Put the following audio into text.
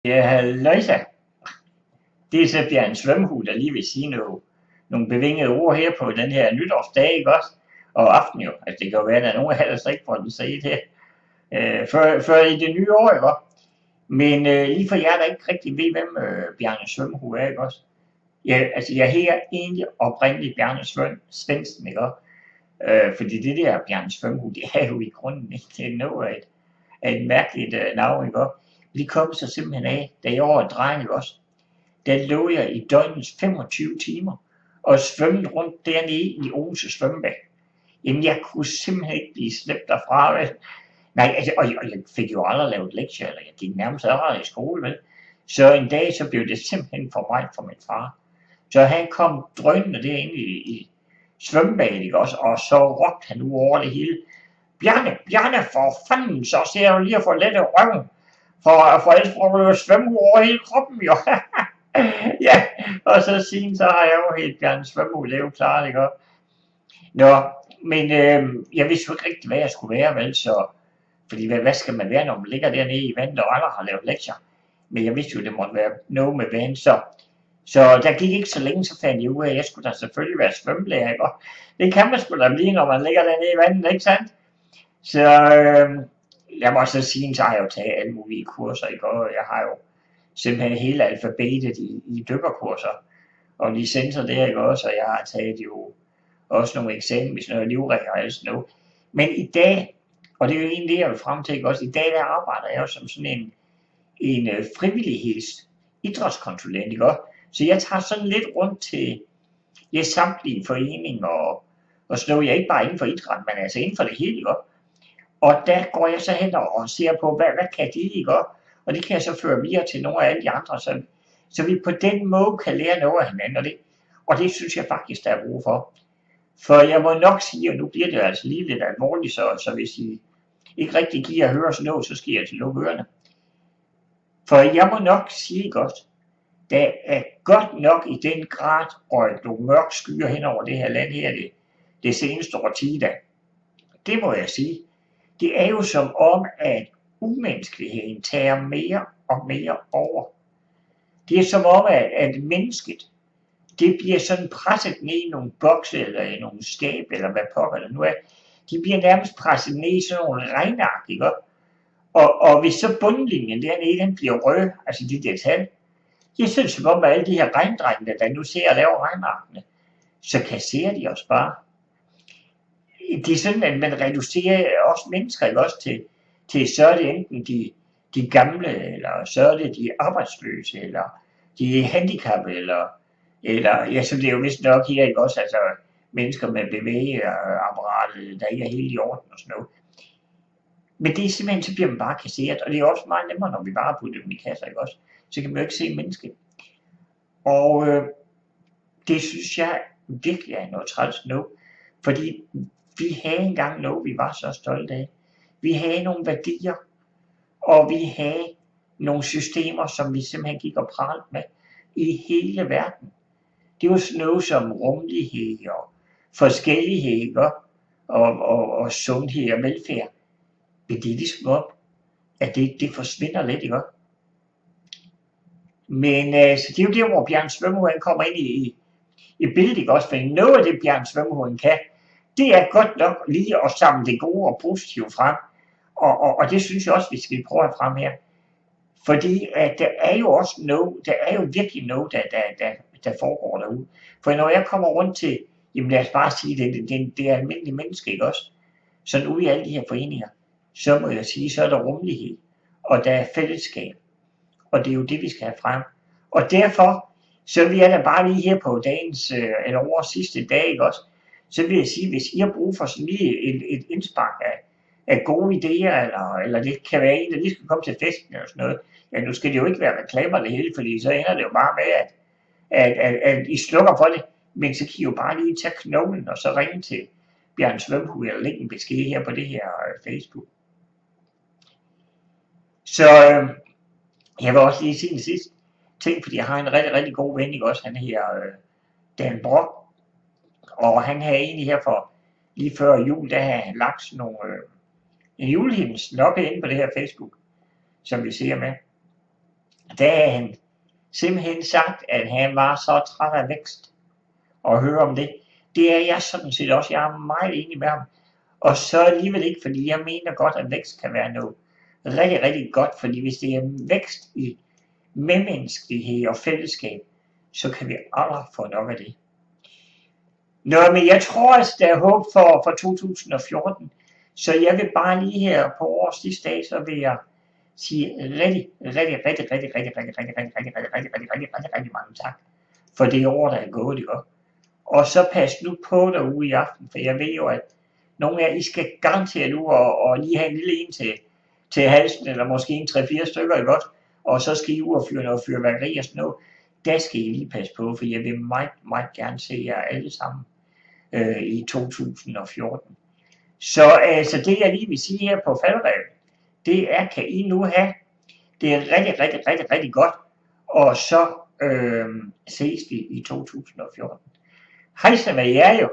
Ja, halløjsa. Det er så Bjørn Svømhus, der lige vil sige nogle bevingede ord her på den her nytårsdag, ikke også? Og aften jo. Altså det kan jo være, at der er nogen af jer, der slet ikke får den set her. Før i det nye år, ikke også? Men lige for jer, der ikke rigtig ved, hvem Bjarne Svømhus er, ikke også? Ja, altså jeg hedder egentlig oprindeligt Bjarne Svendsen, ikke også? Fordi det der Bjarne Svømhus, det er jo i grunden ikke til noget af et mærkeligt navn, ikke også? Det kom så simpelthen af, da jeg var dreng, ikke også? Der lå jeg i døgnets 25 timer og svømmede rundt dernede i Odense svømmebad. Jamen, jeg kunne simpelthen ikke blive slæbt derfra, vel? Nej, altså, og jeg fik jo aldrig lavet lektier, eller jeg gik nærmest aldrig i skole, vel? Så en dag, så blev det simpelthen for meget for min far. Så han kom drønende derinde i svømmebadet, ikke også? Og så råbte han nu over det hele. Bjarne, for fanden, så ser jeg jo lige at få lettet røven. For ellers får du jo svømme over hele kroppen, jo. Ja, og så siden så har jeg jo helt Bjarne Svømhus leve klart, ikke? Nå, men jeg vidste jo ikke rigtig, hvad jeg skulle være, vel, så... Fordi hvad skal man være, når man ligger dernede i vandet, og andre har lavet lektier? Men jeg vidste jo, det måtte være noget med vand, så der gik ikke så længe, så fandt jeg ud af, at jeg skulle da selvfølgelig være svømmelærer, ikke? Det kan man sgu da blive, når man ligger dernede i vandet, ikke sandt? Så jeg må så sige, så har jeg jo taget alle mulige kurser, ikke? Og jeg har jo simpelthen hele alfabetet i dykkerkurser og licenser der, ikke også? Og jeg har taget jo også nogle eksamen i sådan noget livregler og alt sådan noget. Men i dag, og det er jo egentlig det, jeg vil frem til, ikke også? I dag der arbejder jeg jo som sådan en frivilligheds idrætskonsulent, ikke også? Så jeg tager sådan lidt rundt til samtlige foreninger og sådan noget. Jeg er ikke bare inden for idræt, men altså inden for det hele, ikke også? Og der går jeg så hen og ser på, hvad kan de, ikke også? Og det kan jeg så føre videre til nogle af alle de andre, så vi på den måde kan lære noget af hinanden, og det synes jeg faktisk, der er brug for. For jeg må nok sige, og nu bliver det altså lige lidt alvorligt, så hvis I ikke rigtig giver at høre sådan noget, så skal jeg til lukke ørerne. For jeg må nok sige godt, der er godt nok i den grad røget nogle mørke skyer hen over det her land her det seneste årti da. Det må jeg sige. Det er jo som om, at umenneskeligheden tager mere og mere over. Det er som om, at mennesket, det bliver sådan presset ned i nogle bokse, eller i nogle skab, eller hvad pokker det nu er. De bliver nærmest presset ned i sådan nogle regnark, ikke? Og hvis så bundlinjen dernede, den bliver rød, altså de der tal, jeg synes som om, at alle de her regndrengene, der nu ser og laver regnarkene, så kasserer de os bare. Det er sådan, at man reducerer også mennesker, ikke også, til så er det enten de gamle, eller så er det de arbejdsløse, eller de handicappede, eller ja, så det er jo vist nok her, ikke også, altså mennesker med bevægeapparatet, der ikke er helt i orden og sådan noget. Men det er simpelthen, så bliver man bare kasseret, og det er også meget nemmere, når vi bare putter dem i kasser, ikke også, så kan man jo ikke se mennesket. Og det synes jeg virkelig er noget træls nu, fordi vi havde engang noget, vi var så stolte af. Vi havde nogle værdier, og vi havde nogle systemer, som vi simpelthen gik og pralte med i hele verden. Det var sådan noget som rummelighed og forskellighed og sundhed og velfærd. Men det er ligesom op, at det forsvinder lidt, ikke? Men så det er jo der, hvor Bjarne Svømhus kommer ind i billedet, ikke også? For noget af det, Bjarne Svømhus kan, det er godt nok lige at samle det gode og positive frem. Og det synes jeg også, vi skal prøve at frem her. Fordi at der er jo også noget, der er jo virkelig noget, der foregår derude. For når jeg kommer rundt til, jamen lad os bare sige, det er almindelige mennesker, ikke også? Sådan ude i alle de her foreninger, så må jeg sige, så er der rummelighed, og der er fællesskab. Og det er jo det, vi skal have frem. Og derfor, så vil jeg da bare lige her på dagens, eller årets sidste dag, ikke også? Så vil jeg sige, hvis I har brug for sådan lige et indspark af gode idéer, eller det kan være en, der lige skal komme til festen eller sådan noget. Ja, nu skal det jo ikke være reklamer det hele, fordi så ender det jo bare med, at I slukker for det. Men så kan I jo bare lige tage knoglen, og så ringe til Bjarne Svømhus, eller lægge en besked her på det her Facebook. Så jeg vil også lige sige den sidste ting, fordi jeg har en rigtig, rigtig god ven, ikke også? Han her, Dan Brock, og han havde egentlig her for lige før jul, der havde han lagt sådan nogle en julehimmelsen op inde på det her Facebook, som vi ser med. der havde han simpelthen sagt, at han var så træt af vækst. Og høre om det. Det er jeg sådan set også. Jeg er meget enig med ham. Og så alligevel ikke, fordi jeg mener godt, at vækst kan være noget rigtig, rigtig godt. Fordi hvis det er vækst i medmenneskelighed og fællesskab, så kan vi aldrig få nok af det. Nå, men jeg tror altså, der er håb for 2014. Så jeg vil bare lige her på årets sidste dag, så vil jeg sige rigtig mange tak for det år, der er gået, ikke? Og så pas nu på derude i aften, for jeg ved jo, at nogle af jer, I skal garanteret nu og lige have en lille en til halsen, eller måske en 3-4 stykker, ikke også? Og så skal I ud og fyre noget fyrværkeri og sådan noget. Der skal I lige passe på, for jeg vil meget, meget gerne se jer alle sammen i 2014. Så altså det jeg lige vil sige her på faldrevet, det er, kan I nu have det er rigtig godt, og så ses vi i 2014. Hej så med jer jo.